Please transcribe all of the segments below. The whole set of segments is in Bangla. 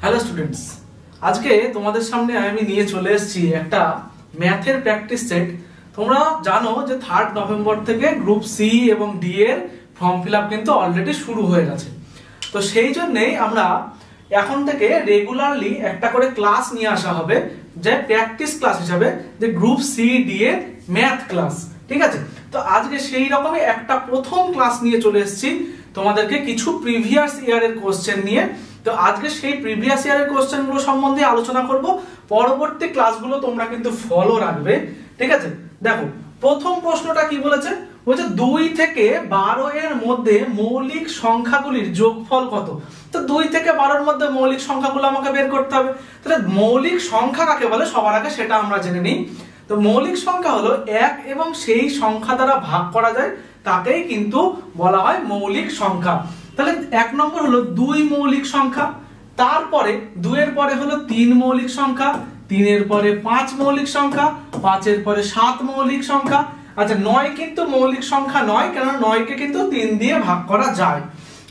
হ্যালো স্টুডেন্টস, আজকে তোমাদের সামনে আমি নিয়ে চলে এসেছি একটা ম্যাথের প্র্যাকটিস সেট। তোমরা জানো যে 3 নভেম্বর থেকে গ্রুপ সি এবং ডি এর ফর্ম ফিল আপ কিন্তু অলরেডি শুরু হয়ে গেছে। তো সেই জন্যই আমরা এখন থেকে রেগুলারলি একটা করে ক্লাস নিয়ে আসা হবে, যে প্র্যাকটিস ক্লাস হিসাবে, যে গ্রুপ সি ডি এর ম্যাথ ক্লাস। ঠিক আছে, তো আজকে সেই রকমই একটা প্রথম ক্লাস নিয়ে চলে এসেছি তোমাদেরকে কিছু প্রিভিয়াস ইয়ারের কোশ্চেন নিয়ে। তো আজকে সেই প্রিভিয়াস ইয়ারের কোশ্চেন গুলো সম্বন্ধে আলোচনা করব। পরবর্তী ক্লাসগুলো তোমরা কিন্তু ফলো রাখবে। ঠিক আছে, দেখো প্রথম প্রশ্নটা কি বলেছে, বলছে 2 থেকে 12 এর মধ্যে মৌলিক সংখ্যাগুলির যোগফল কত। তো 2 থেকে 12 এর মধ্যে মৌলিক সংখ্যাগুলো আমাকে বের করতে হবে। তাহলে মৌলিক সংখ্যা কাকে বলে সবার আগে সেটা আমরা জেনে নিই। তো মৌলিক সংখ্যা হলো এক এবং সেই সংখ্যা দ্বারা ভাগ করা যায়, তাকেই কিন্তু বলা হয় মৌলিক সংখ্যা। তাহলে 1 নম্বর হলো 2 মৌলিক সংখ্যা, তারপরে 2 এর পরে হলো 3 মৌলিক সংখ্যা, 3 এর পরে 5 মৌলিক সংখ্যা, 5 এর পরে 7 মৌলিক সংখ্যা। আচ্ছা 9 কিন্তু মৌলিক সংখ্যা নয়, কারণ 9 কে কিন্তু 3 দিয়ে ভাগ করা যায়।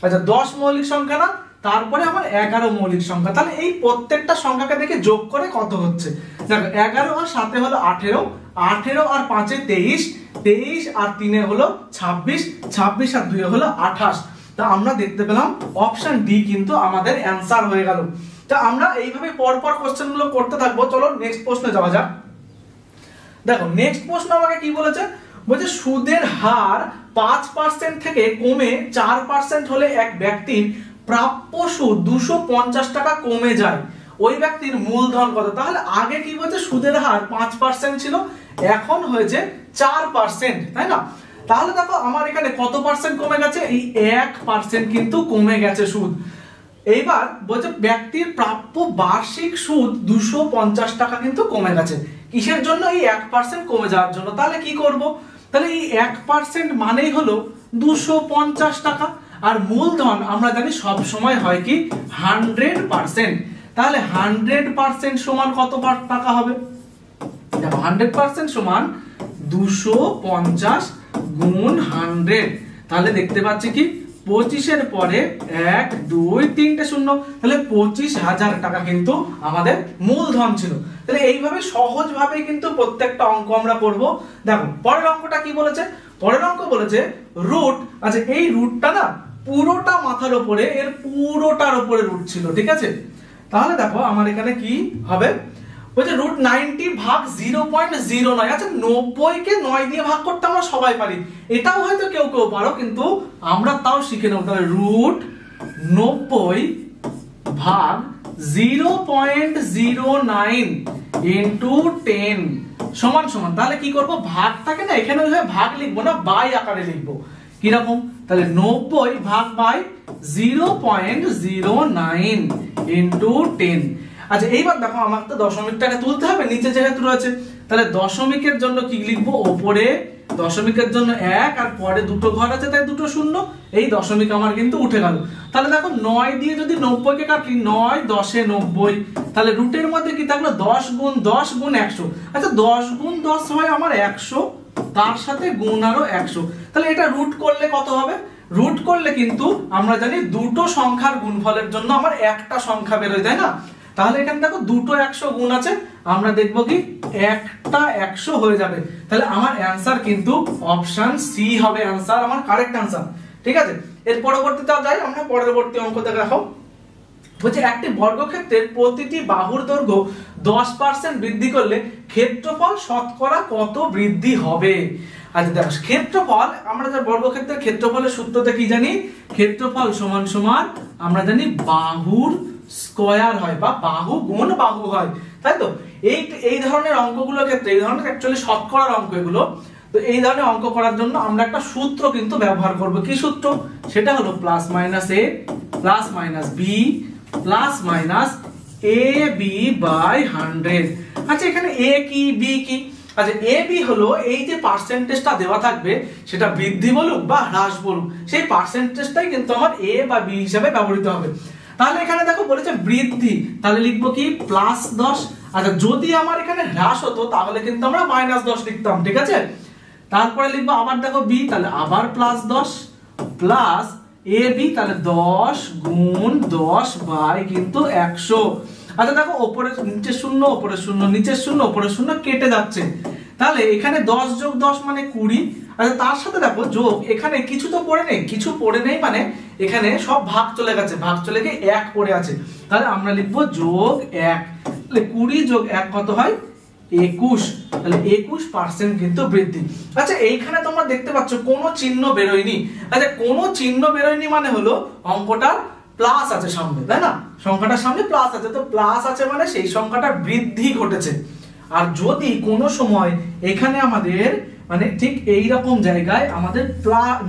আচ্ছা 10 মৌলিক সংখ্যা না, তারপরে আমার 11 মৌলিক সংখ্যা। তাহলে এই প্রত্যেকটা সংখ্যাকে দেখে যোগ করে কত হচ্ছে। দেখো 11 আর 7 হলো 18, 18 আর 5 23, 23 আর 3 হলো 26, 26 আর 2 হলো 28। তা আমরা দেখতে পেলাম অপশন ডি কিন্তু আমাদের অ্যানসার হয়ে গেল। তা আমরা এইভাবে পরপর কোশ্চেনগুলো করতে থাকবো। চলো নেক্সট প্রশ্নে যাওয়া যাক। দেখো নেক্সট প্রশ্ন আমাকে কি বলেছে, বলছে সুদের হার 5% থেকে কমে 4% হলে এক ব্যক্তির প্রাপ্য সুদ 250 টাকা কমে যায়, ওই ব্যক্তির মূলধন কত। তাহলে আগে কি বলছে, সুদের হার 5% ছিল, এখন হয়েছে 4%, তাই না। তাহলে দেখো আমার এখানে কত পার্সেন্ট কমে গেছে, এই 1% কিন্তু কমে গেছে সুদ। এইবার বলছে ব্যক্তির প্রাপ্য বার্ষিক সুদ 250 টাকা কিন্তু কমে গেছে। কিসের জন্য, এই 1% কমে যাওয়ার জন্য। তাহলে কি করব, তাহলে এই 1% মানেই হলো 250 টাকা, আর মূলধন আমরা জানি সব সময় হয় কি 100%। তাহলে 100% সমান কত টাকা হবে, দেখো 100% সমান 250 গুণ 100। তাহলে দেখতে পাচ্ছি কি 25 এর পরে 1 2 3টে শূন্য, তাহলে 25,000 টাকা কিন্তু আমাদের মূলধন ছিল। তাহলে এইভাবে সহজভাবে কিন্তু প্রত্যেকটা অঙ্ক আমরা করব। দেখো পরের অঙ্কটা কি বলেছে, পরের অঙ্ক বলেছে রুট। আচ্ছা এই রুটটা না পুরোটা মাথার উপরে, এর পুরোটার উপরে রুট ছিল। ঠিক আছে, তাহলে দেখো আমার এখানে কি হবে, বলছে রুট 90 ভাগ 0.09। আচ্ছা 90 কে 9 দিয়ে ভাগ করতে আমরা সবাই পারি, এটাও হয়তো কেউ কেউ পারো, কিন্তু আমরা তাও শিখে নেব। তাহলে রুট 90 ভাগ 0.09 ইনটু 10 সমান সমান, তাহলে কি করব, ভাগটাকে না এখানে ওইভাবে ভাগ লিখবো না, বাই আকারে লিখবো। কিরকম, তাহলে 90 ভাগ বাই 0.09 ইনটু 10। আচ্ছা এইবার দেখো আমার তো দশমিকটাকে তুলতে হবে, নিচে যেহেতু রয়েছে, তাহলে দশমিকের জন্য কি লিখবো, ওপরে দশমিকের জন্য 1 আর পরে দুটো ঘর আছে তাই দুটো শূন্য, এই দশমিক আমার কিন্তু উঠে গেল। তাহলে দেখো 9 দিয়ে যদি 90 কে কাটি, 9 10 এ 90, তাহলে রুটের মধ্যে কি থাকলো 10 গুণ 10 গুণ 100। আচ্ছা 10 গুণ 10 হয় আমার 100, তার সাথে গুণ আরো 100। তাহলে এটা রুট করলে কত হবে, রুট করলে কিন্তু আমরা জানি দুটো সংখ্যার গুণফলের জন্য আমার একটা সংখ্যা বেরোয়, তাই না। তাহলে এখানে দেখো দুটো 100 গুণ আছে, আমরা দেখবো কি একটা 100 হয়ে যাবে। তাহলে আমার অ্যানসার কিন্তু অপশন সি হবে অ্যানসার, আমার কারেক্ট অ্যানসার। ঠিক আছে, এর পরবর্তীতে যাই আমরা, পরবর্তী অঙ্কতে দেখো বলছে একটি বর্গক্ষেত্রের প্রতিটি বাহুর দৈর্ঘ্য 10% বৃদ্ধি করলে ক্ষেত্রফল শতকরা কত বৃদ্ধি হবে। আচ্ছা দেখো ক্ষেত্রফল, আমরা যে বর্গক্ষেত্রের ক্ষেত্রফলের সূত্রতে কি জানি, ক্ষেত্রফল সমান সমান আমরা জানি বাহুর স্কয়ার হয়, বা বাহু গুণ বাহু হয়, তাই তো। এই ধরনের অঙ্কগুলোর ক্ষেত্রে, এই ধরনের অ্যাকচুয়ালি শতকরার অঙ্ক এগুলো, তো এই ধরনের অঙ্ক করার জন্য আমরা একটা সূত্র কিন্তু ব্যবহার করব। কি সূত্র, সেটা হলো plus minus a plus minus b plus minus a b by 100। আচ্ছা এখানে এ কি বি কি, আচ্ছা এ বি হলো এই যে পার্সেন্টেজটা দেওয়া থাকবে, সেটা বৃদ্ধি বলুক বা হ্রাস বলুক, সেই পার্সেন্টেজটাই কিন্তু আমার এ বা বি হিসাবে ব্যবহৃত হবে। তাহলে এখানে দেখো বলেছে বৃদ্ধি, তাহলে লিখবো কি প্লাস 10। আচ্ছা যদি আমার এখানে হ্রাস হতো তাহলে কিন্তু আমরা মাইনাস 10 লিখতাম। ঠিক আছে, তারপরে লিখবো আবার দেখো বি, তাহলে আবার প্লাস 10 প্লাস এ বি, তাহলে 10 গুণ 10 বাই কিন্তু 100। আচ্ছা দেখো ওপরে নিচে 0 ওপরে 0 নিচে 0 ওপরে 0 কেটে যাচ্ছে, তাহলে এখানে 10 যোগ 10 মানে 20। আচ্ছা তার সাথে দেখো যোগ, এখানে কিছু তো পড়ে নেই, কিছু পড়ে নেই মানে এখানে সব ভাগ চলে গেছে, ভাগ চলে গিয়ে 1 পড়ে আছে, তাহলে আমরা লিখবো যোগ 1। তাহলে 20 যোগ 1 কত হয় 21, তাহলে 21% কিন্তু বৃদ্ধি। আচ্ছা এইখানে তোমরা দেখতে পাচ্ছ কোনো চিহ্ন বেরোয়নি। আচ্ছা কোনো চিহ্ন বেরোয়নি মানে হলো অঙ্কটার প্লাস আছে সামনে, তাই না? সংখ্যাটার সামনে প্লাস আছে, তো প্লাস আছে মানে সেই সংখ্যাটা বৃদ্ধি ঘটেছে। আর যদি কোনো সময় এখানে আমাদের মানে ঠিক এই রকম জায়গায় আমাদের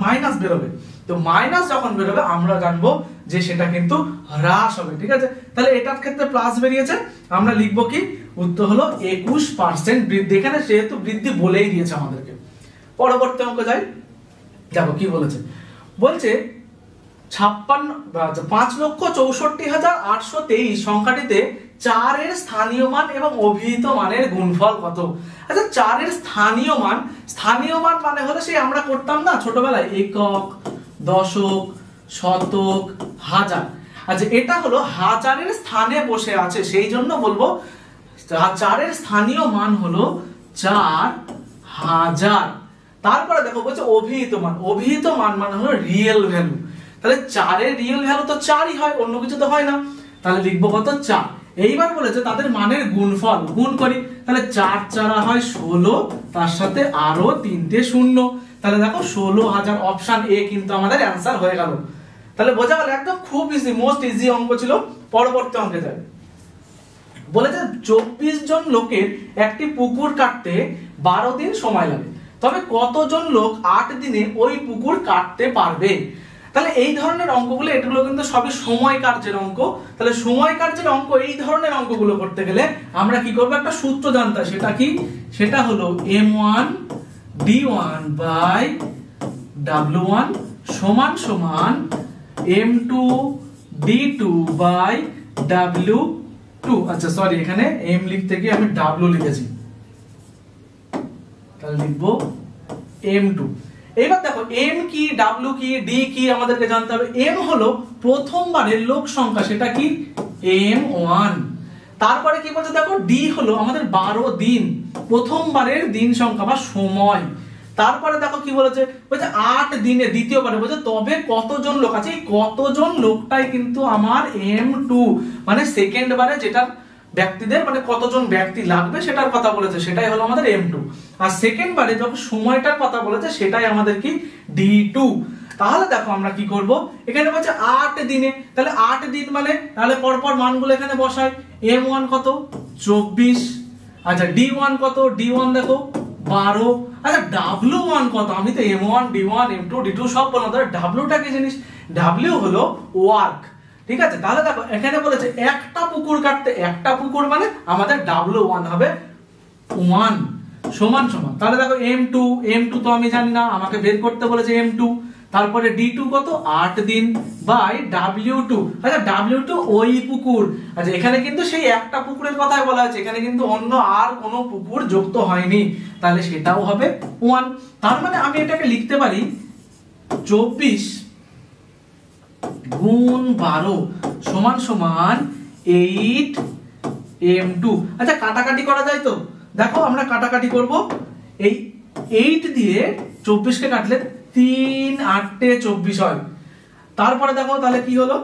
মাইনাস বেরোবে, তো মাইনাস যখন বেরোবে আমরা জানবো যে সেটা কিন্তু হ্রাস হবে, ঠিক আছে? তাহলে এটার ক্ষেত্রে প্লাস বেরিয়েছে, আমরা লিখবো কি উত্তর হলো 21% বৃদ্ধি। এখানে যেহেতু বৃদ্ধি বলেই দিয়েছে আমাদেরকে। পরবর্তী অঙ্ক যাই, দেখো কি বলেছে, বলছে 5,64,823 সংখ্যাটিতে 4 এর স্থানীয় মান এবং অভিহিত মানের গুণফল কত? আচ্ছা 4 এর স্থানীয় মান মানে হলো সেই আমরা করতাম না ছোটবেলায় একক, দশক, শতক, হাজার। আচ্ছা এটা হলো হাজারের স্থানে বসে আছে, সেই জন্য বলবো 4 এর স্থানীয় মান হলো 4000। তারপরে দেখো বলছে অভিহিত মান মানে হলো রিয়েল ভ্যালু, তাহলে 4 এর রিয়েল ভ্যালু তো 4ই হয়, অন্য কিছু তো হয় না, তাহলে লিখবো কত 4। এইবার বলেছে তাদের মানের গুণফল, গুণ করি, তাহলে 4 4 হয় 16, তার সাথে আরো 3টে শূন্য, তাহলে দেখো 16000। অপশন এ কিন্তু আমাদের অ্যান্সার হয়ে গেল। তাহলে বোঝা গেল একদম খুব ইজি, মোস্ট ইজি অঙ্ক ছিল। পরবর্তী অঙ্কে যাই, বলেছে 24 জন লোকের একটি পুকুর কাটতে 12 দিন সময় লাগে, তবে কতজন লোক 8 দিনে ওই পুকুর কাটতে পারবে? তাহলে এই ধরনের অঙ্কগুলো, এগুলো কিন্তু সবই সময় কার্যের অঙ্ক। তাহলে সময় কার্যের অঙ্ক, এই ধরনের অঙ্কগুলো করতে গেলে আমরা কি করব, একটা সূত্র জানতে হয়, সেটা কি? সেটা হলো m1 d1 বাই w1 সমান সমান m2 d2 বাই w2। আচ্ছা সরি, এখানে m লিখতে গিয়ে আমি w লিখেছি, তাহলে লিখবো m2। এবার দেখো m কি, w কি, d কি আমাদেরকে জানতে হবে। m হলো প্রথমবারের লোক সংখ্যা, সেটা কি m1। তারপরে কি বলছে দেখো, d হলো আমাদের 12 দিন, প্রথমবারের দিন সংখ্যা বা সময়। তারপরে দেখো কি বলেছে, বলছে 8 দিনে দ্বিতীয়বারে, বলছে তবে কতজন লোক আছে, এই কতজন লোকটাই কিন্তু আমার m2 মানে সেকেন্ড বারে যেটা ব্যক্তিদের মানে কতজন ব্যক্তি লাগবে সেটার কথা বলেছে, সেটাই হলো আমাদের m2। আর সেকেন্ড বারে যখন সময়টার কথা বলেছে সেটাই আমাদের কি d2। তাহলে দেখো আমরা কি করব, এখানে বলছে 8 দিনে, তাহলে 8 দিন মানে তাহলে পরপর মানগুলো এখানে বসাই। m1 কত 24, আচ্ছা d1 কত, d1 দেখো 12, আচ্ছা w1 কত, আমি তো m1 d1 m2 d2 সব বললাম, তাহলে w-টা কি জিনিস, w হলো ওয়ার্ক, ঠিক আছে? তাহলে দেখো এখানে বলেছে একটা পুকুর কাটতে, একটা পুকুর মানে আমাদের w1 হবে 1 সমান সমান, তাহলে দেখো m2 তো আমি জানি না, আমাকে বের করতে বলেছে m2। তারপরে d2 কত 8 দিন বাই w2, আচ্ছা w2 ওই পুকুর, আচ্ছা এখানে কিন্তু সেই একটা পুকুরের কথাই বলা হয়েছে, এখানে কিন্তু অন্য আর কোনো পুকুর যুক্ত হয়নি, তাহলে সেটাও হবে 1। তার মানে আমি এটাকে লিখতে পারি 24 গুণ 12 সমান সমান 8 m2। আচ্ছা কাটাকাটি করা যায় তো, দেখো আমরা কাটাকাটি করব, এই 8 দিয়ে 24 কে কাটলে 3 8 24 হয়। তারপরে দেখো তাহলে কি হলো,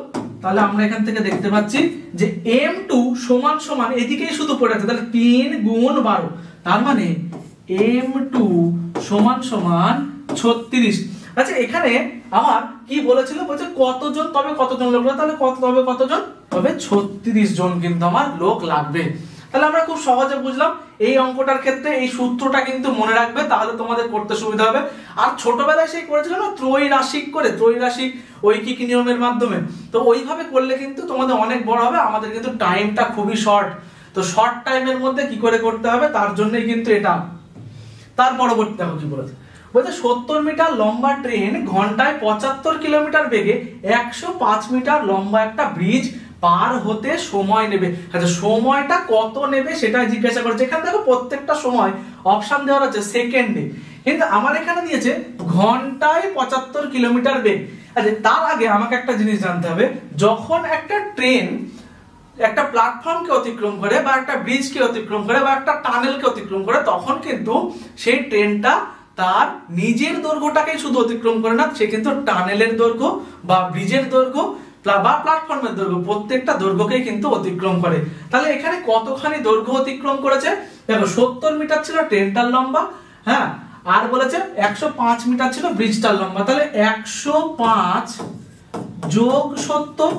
তাহলে আমরা এখান থেকে দেখতে পাচ্ছি যে m2 সমান সমান এদিকেই শুধু পড়ে আছে, তাহলে 3 গুণ 12, তার মানে m2 সমান সমান 36। আচ্ছা এখানে আমার কি বলেছিল, বলছে কতজন, তবে কতজন লোক, তাহলে কতজন, তবে 36 জন কিন্তু আমার লোক লাগবে। তাহলে আমরা খুব সহজে বুঝলাম এই অঙ্কটার ক্ষেত্রে এই সূত্রটা কিন্তু মনে রাখবে, তাহলে তোমাদের করতে সুবিধা হবে। আর ছোটবেলায় সেই করেছিল না ত্রৈরাশিক করে, ত্রৈরাশিক ঐকিক নিয়মের মাধ্যমে, তো ওইভাবে করলে কিন্তু তোমাদের অনেক বড় হবে। আমাদের কিন্তু টাইমটা খুবই শর্ট, তো শর্ট টাইমের মধ্যে কি করে করতে হবে তার জন্যই কিন্তু এটা। তার পরবর্তী দেখো কি বলেছে, বলছে 70 মিটার লম্বা ট্রেন ঘন্টায় 75 কিলোমিটার বেগে 105 মিটার লম্বা একটা ব্রিজ পার হতে সময় নেবে। আচ্ছা সময়টা কত নেবে সেটা জিজ্ঞাসা করছে। এখানে দেখো প্রত্যেকটা সময় অপশন দেওয়া আছে সেকেন্ডে, কিন্তু আমার এখানে দিয়েছে ঘন্টায় 75 কিলোমিটার বেগ। আচ্ছা, তার আগে আমাকে একটা জিনিস জানতে হবে, যখন একটা ট্রেন একটা প্ল্যাটফর্মকে অতিক্রম করে বা একটা ব্রিজকে অতিক্রম করে বা একটা টানেলকে অতিক্রম করে, তখন কিন্তু সেই ট্রেনটা তার নিজের দৈর্ঘ্যটাকেই শুধু অতিক্রম করে না, সে কিন্তু টানেলের দৈর্ঘ্য বা ব্রিজের দৈর্ঘ্য বা প্ল্যাটফর্মের দৈর্ঘ্য, প্রত্যেকটা দৈর্ঘ্যকেই কিন্তু অতিক্রম করে। তাহলে এখানে কতখানি দৈর্ঘ্য অতিক্রম করেছে? দেখো 70 মিটার ছিল ট্রেনটার লম্বা, হ্যাঁ, আর বলেছে 105 মিটার ছিল ব্রিজটার লম্বা। তাহলে 105 যোগ 70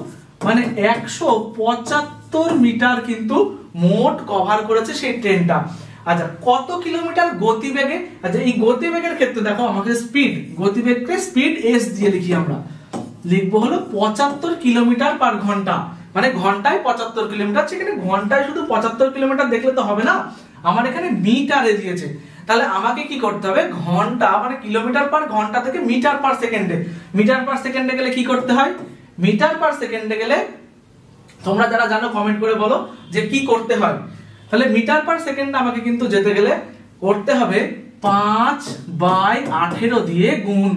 মানে 175 মিটার কিন্তু মোট কভার করেছে সেই ট্রেনটা। আচ্ছা, কত কিলোমিটার গতিবেগে? আচ্ছা, এই গতিবেগের ক্ষেত্রে দেখো আমাকে স্পিড, গতিবেগকে স্পিড এস দিয়ে লিখি, আমরা লিখবো হলো 75 কিলোমিটার পার ঘন্টা, মানে ঘন্টায় 75 কিলোমিটার। সেখানে ঘন্টায় শুধু 75 কিলোমিটার দেখলে তো হবে না, আমার এখানে মিটারে দিয়েছে। তাহলে আমাকে কি করতে হবে, ঘন্টা মানে কিলোমিটার পার ঘন্টা থেকে মিটার পার সেকেন্ডে, মিটার পার সেকেন্ডে গেলে কি করতে হয়, মিটার পার সেকেন্ডে গেলে তোমরা যারা জানো কমেন্ট করে বলো যে কি করতে হয়। তাহলে মিটার পার সেকেন্ড আমাকে কিন্তু যেতে গেলে করতে হবে 5/18 দিয়ে গুণ,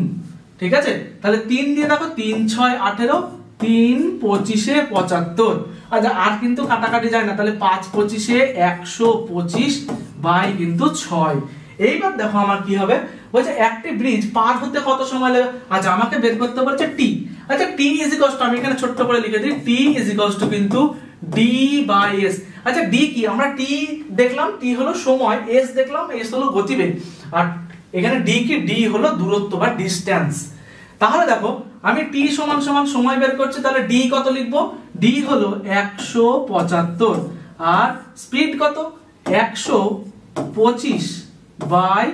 ঠিক আছে? তাহলে 3 দিয়ে দেখো 3 6 18, 3 25 75। আচ্ছা, আর কিন্তু কাটাকাটি যায় না, তাহলে 5 25 125 বাই কিন্তু 6। এইবার দেখো আমার কি হবে, বলছে একটি ব্রিজ পার হতে কত সময় লাগে। আচ্ছা, আমাকে বের করতে বলছে টি। আচ্ছা, টি ইজ ইকুয়ালস টু, আমি এখানে ছোট্ট করে লিখে দিই, টি ইজ ইকুয়ালস টু কিন্তু ডি বাই এস। আচ্ছা, ডি কি? আমরা টি দেখলাম, টি হলো সময়, এস দেখলাম, এস হলো গতিবেগ, আর এখানে ডি কি? ডি হলো দূরত্ব বা ডিসটেন্স। তাহলে দেখো আমি টি সমান সমান সময় বের করছি, তাহলে ডি কত লিখবো? ডি হলো 175 আর স্পিড কত? 125 বাই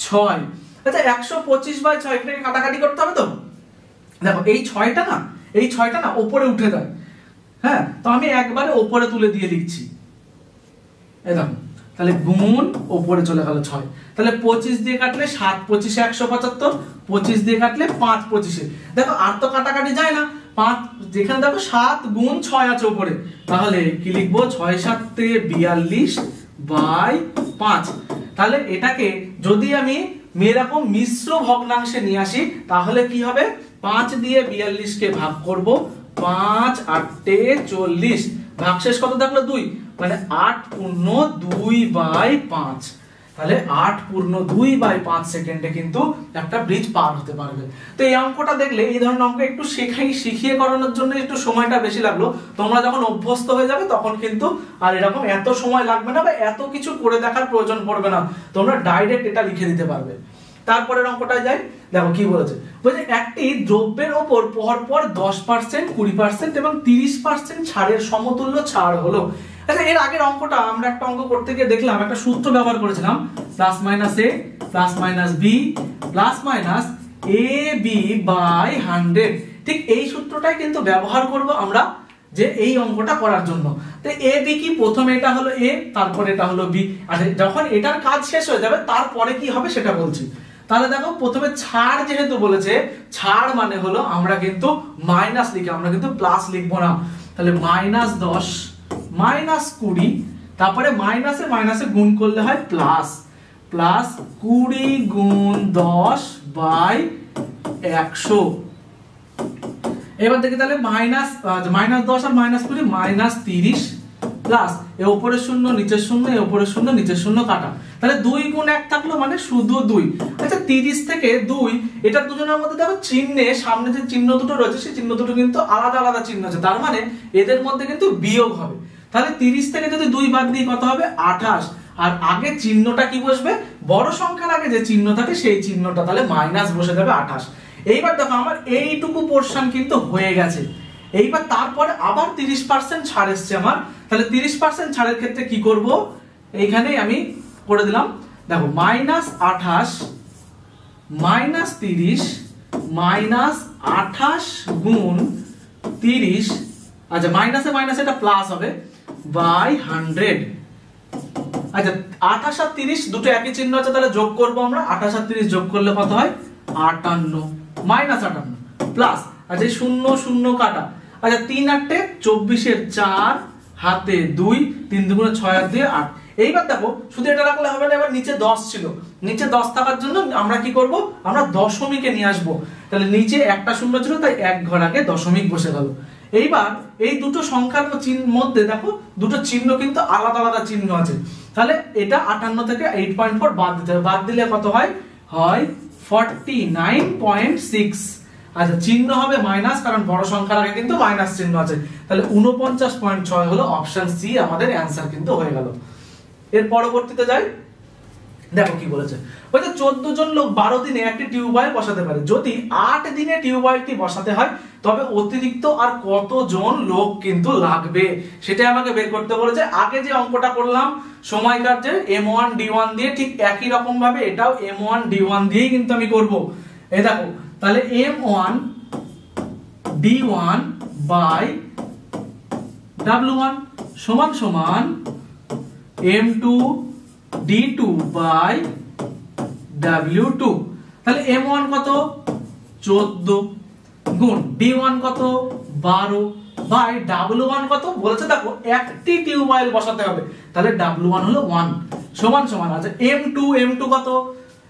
6। আচ্ছা, 125 বাই 6 এটাকে কাটাকাটি করতে হবে তো। দেখো এই 6টা না, এই 6টা না উপরে উঠে যায়, হ্যাঁ, তো আমি একবারে উপরে তুলে দিয়ে লিখছি, এই দেখো, তাহলে গুণ উপরে চলে গেল 6। তাহলে 25 দিয়ে কাটলে 7 25 175, 25 দিয়ে কাটলে 5 25। দেখো আর তো কাটাকাটি যায় না, 5 যেখানে দেখো 7 গুণ 6 আছে উপরে, তাহলে কি লিখবো, 6 7 42 বাই 5। তাহলে এটাকে যদি আমি এরকম মিশ্র ভগ্নাংশে নিয়ে আসি, তাহলে কি হবে, 5 দিয়ে 42 কে ভাগ করব, 5 8 40, ভাগশেষ কত থাকলো 2, মানে 8 পূর্ণ 2/5। তাহলে 8 পূর্ণ 2/5 সেকেন্ডে কিন্তু একটা ব্রিজ পার হতে পারবে। তো এই অঙ্কটা দেখলে, এই ধরনের অঙ্ক একটু শিখিয়ে করানোর জন্য একটু সময়টা বেশি লাগলো। তোমরা যখন অভ্যস্ত হয়ে যাবে তখন কিন্তু আর এরকম এত সময় লাগবে না বা এত কিছু করে দেখার প্রয়োজন পড়বে না, তোমরা ডাইরেক্ট এটা লিখে দিতে পারবে। তারপরের অঙ্কটায় যাই, দেখো কি বলেছে, বলছে একটি দ্রব্যের ওপর পরপর 10%, 20% এবং 30% ছাড়ের সমতুল্য ছাড় হলো। আচ্ছা, এর আগের অঙ্কটা আমরা একটা অঙ্ক করতে গিয়ে দেখলাম, একটা সূত্র ব্যবহার করেছিলাম, plus minus a plus minus b plus minus a b by 100। ঠিক এই সূত্রটাই কিন্তু ব্যবহার করব আমরা যে এই অঙ্কটা করার জন্য। তো এ বি কি, প্রথমে এটা হলো এ, তারপর এটা হলো বি। আচ্ছা, যখন এটার কাজ শেষ হয়ে যাবে তারপরে কি হবে সেটা বলছি। তাহলে দেখো প্রথমে ছাড় যেহেতু বলেছে, ছাড় মানে হলো আমরা কিন্তু মাইনাস লিখি, আমরা কিন্তু প্লাস লিখবো না। তাহলে -10 -20, তারপরে মাইনাসে মাইনাসে গুণ করলে হয় প্লাস, প্লাস 20 গুণ 10 বাই 100। এবার দেখি তাহলে -10 আর -20 -30 প্লাস এ উপরের শূন্য নিচের শূন্য, এ উপরের শূন্য নিচের শূন্য কাটা, তাহলে 2 গুণ 1 থাকলো মানে শুধু 2। আচ্ছা, 30 থেকে 2, এটা দুজনের মধ্যে দেখো চিহ্নে সামনে যে চিহ্ন দুটো রয়েছে সেই চিহ্ন দুটো কিন্তু আলাদা আলাদা চিহ্ন আছে, তার মানে এদের মধ্যে কিন্তু বিয়োগ হবে। তাহলে 30 থেকে যদি 2 বাদ দিই কত হবে, 28। আর আগে চিহ্নটা কি বসবে, বড় সংখ্যার আগে যে চিহ্ন থাকে সেই চিহ্নটা, তাহলে মাইনাস বসে যাবে 28। এইবার দেখো আমার এইটুকু পোরশন কিন্তু হয়ে গেছে। এইবার তারপরে আবার 30% ছাড় এসছে আমার, তাহলে 30% ছাড়ের ক্ষেত্রে কি করব, এইখানেই আমি করে দিলাম। দেখো -28 -30 -28 গুণ 30, আচ্ছা মাইনাসে মাইনাসে এটা প্লাস হবে, বাই 100। আচ্ছা, 28 আর 30 দুটো একই চিহ্ন আছে, তাহলে যোগ করব আমরা। 28 আর 30 যোগ করলে কত হয়, 58 -58 প্লাস, আচ্ছা 0 0 কাটা। আচ্ছা, 3 8 24, 4 হাতে 2, 3 2 6 আর 2 8। এইবার দেখো শুধু এটা রাখলে হবে না, এবার নিচে 10 ছিল, নিচে 10 থাকার জন্য আমরা কি করব, আমরা দশমিকে নিয়ে আসবো। তাহলে নিচে একটা শূন্য ছিল, তাই এক ঘর আগে দশমিক বসে গেল। এইবার এই দুটো সংখ্যার মধ্যে দেখো দুটো চিহ্ন কিন্তু আলাদা আলাদা চিহ্ন আছে, তাহলে এটা 58 থেকে 8.4 বাদ দিতে হবে। বাদ দিলে কত হয় 49.6। আচ্ছা চিহ্ন হবে মাইনাস, কারণ বড় সংখ্যার আগে কিন্তু মাইনাস চিহ্ন আছে। তাহলে 49.6 হলো অপশন সি আমাদের অ্যানসার কিন্তু হয়ে গেল। এর পরবর্তীতে যাই, দেখো কি বলেছে, বলছে 14 জন লোক 12 দিনে একটি টিউবওয়েল বসাতে পারে। যদি 8 দিনে টিউবওয়েলটি বসাতে হয় তবে অতিরিক্ত আর কতজন লোক কিন্তু লাগবে সেটাই আমাকে বের করতে বলেছে। আগে যে অঙ্কটা করলাম সময়কার যে m1 d1 দিয়ে, ঠিক একই রকম ভাবে এটাও m1 d1 দিয়েই কিন্তু আমি করব। এই দেখো তাহলে m1 d1 বাই w1 সমান সমান m2 d2 বাই w2। তাহলে m1 কত 14 গুণ d1 কত 12 বাই w1 কত বলেছে, দেখো একটি টিউবওয়েল বসাতে হবে, তাহলে w1 হলো 1 সমান সমান। আচ্ছা m2 কত,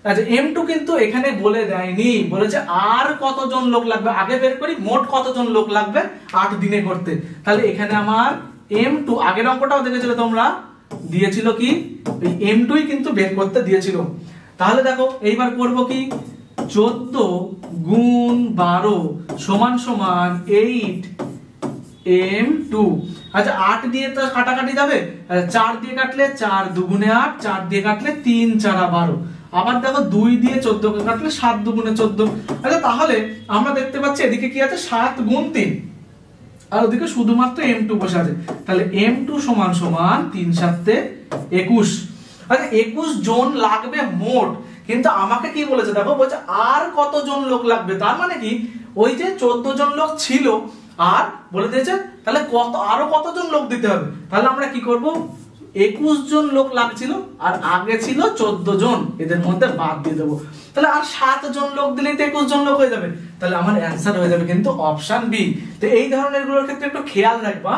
আচ্ছা m2 কিন্তু এখানে বলে দেয়নি, বলেছে আর কতজন লোক লাগবে। আগে বের করি মোট কতজন লোক লাগবে 8 দিনে করতে। তাহলে এখানে আমার m2 আগের অঙ্কটাও দেখেছিলে তোমরা, দিয়েছিল কি এই m2ই কিন্তু বের করতে দিয়েছিল। তাহলে দেখো এইবার করব কি 14 গুণ 12 সমান সমান 8 m2। আচ্ছা 8 দিয়ে তো কাটাকাটি যাবে, 4 দিয়ে কাটলে 4 দুগুণে 8, 4 দিয়ে কাটলে 3 4 12, আবার দেখো 2 দিয়ে 14 কে কাটলে 7 দুগুণে 14। আচ্ছা তাহলে আমরা দেখতে পাচ্ছি এদিকে কি আছে 7 গুণ 3, আর ওদিকে শুধুমাত্র m2 বসে আছে। তাহলে m2 সমান সমান 3 7 21। আচ্ছা 21 জন লাগবে মোট, কিন্তু আমাকে কি বলেছে দেখো, বলছে আর কতজন লোক লাগবে। তার মানে কি ওই যে 14 জন লোক ছিল আর বলে দিয়েছে তাহলে কত আরো কতজন লোক দিতে হবে। তাহলে আমরা কি করব, 21 জন লোক লাগছিল আর আগে ছিল 14 জন, এদের মধ্যে বাদ দিয়ে দেবো। তাহলে আর 7 জন লোক দিলেই তো 21 জন লোক হয়ে যাবে। তাহলে আমার অ্যানসার হয়ে যাবে কিন্তু অপশন বি। তো এই ধরনের গুলোর ক্ষেত্রে একটু খেয়াল রাখবা,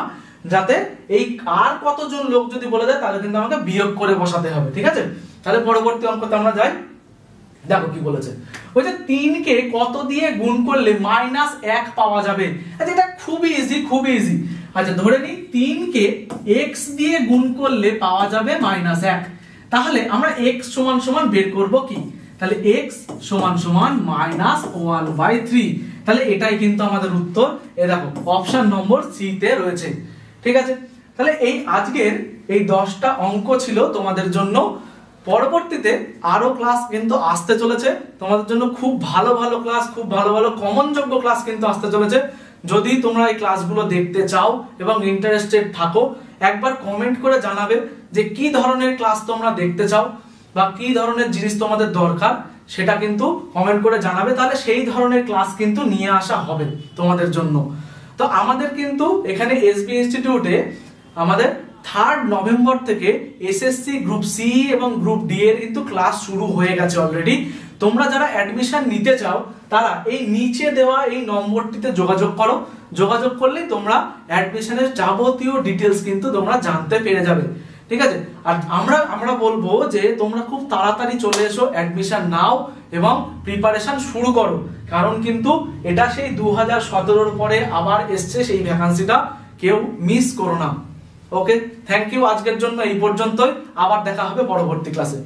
যাতে এই আর কতজন লোক যদি বলে দেয় তাহলে কিন্তু আমাকে বিয়োগ করে বসাতে হবে, ঠিক আছে। তাহলে পরবর্তী অঙ্কতে আমরা যাই, দেখো কি বলেছে, ওই যে 3 কে কত দিয়ে গুণ করলে -1 পাওয়া যাবে। আচ্ছা এটা খুবই ইজি। আচ্ছা ধরে নিই 3 কে x দিয়ে গুণ করলে পাওয়া যাবে -1। তাহলে আমরা x সমান সমান বের করব কি, তাহলে x সমান সমান -1/3। তাহলে এটাই কিন্তু আমাদের উত্তর। এই দেখো অপশন নম্বর সি তে রয়েছে, ঠিক আছে। তাহলে এই আজকের এই 10টা অঙ্ক ছিল তোমাদের জন্য। পরবর্তীতে আরো ক্লাস কিন্তু আসতে চলেছে তোমাদের জন্য, খুব ভালো ভালো ক্লাস, খুব ভালো ভালো কমন যোগ্য ক্লাস কিন্তু আসতে চলেছে। যদি তোমরা এই ক্লাসগুলো দেখতে চাও এবং ইন্টারেস্টেড থাকো, একবার কমেন্ট করে জানাবে যে কি ধরনের ক্লাস তোমরা দেখতে চাও বা কি ধরনের জিনিস তোমাদের দরকার, সেটা কিন্তু কমেন্ট করে জানাবে। তাহলে সেই ধরনের ক্লাস কিন্তু নিয়ে আসা হবে তোমাদের জন্য। তো আমাদের কিন্তু এখানে এসবি ইনস্টিটিউটে আমাদের 3 নভেম্বর থেকে এসএসসি গ্রুপ সি এবং গ্রুপ ডি এর কিন্তু ক্লাস শুরু হয়ে গেছে অলরেডি। তোমরা যারা অ্যাডমিশন নিতে চাও তারা এই নিচে দেওয়া এই নম্বরটিতে যোগাযোগ করো। যোগাযোগ করলেই তোমরা অ্যাডমিশনের যাবতীয় ডিটেলস কিন্তু তোমরা জানতে পেরে যাবে, ঠিক আছে। আর আমরা বলবো যে তোমরা খুব তাড়াতাড়ি চলে এসো, অ্যাডমিশন নাও এবং প্রিপারেশন শুরু করো, কারণ কিন্তু এটা সেই 2017-র পরে আবার এসছে সেই ভ্যাকান্সিটা, কেউ মিস করো না। ওকে, থ্যাংক ইউ। আজকের জন্য এই পর্যন্তই, আবার দেখা হবে পরবর্তী ক্লাসে।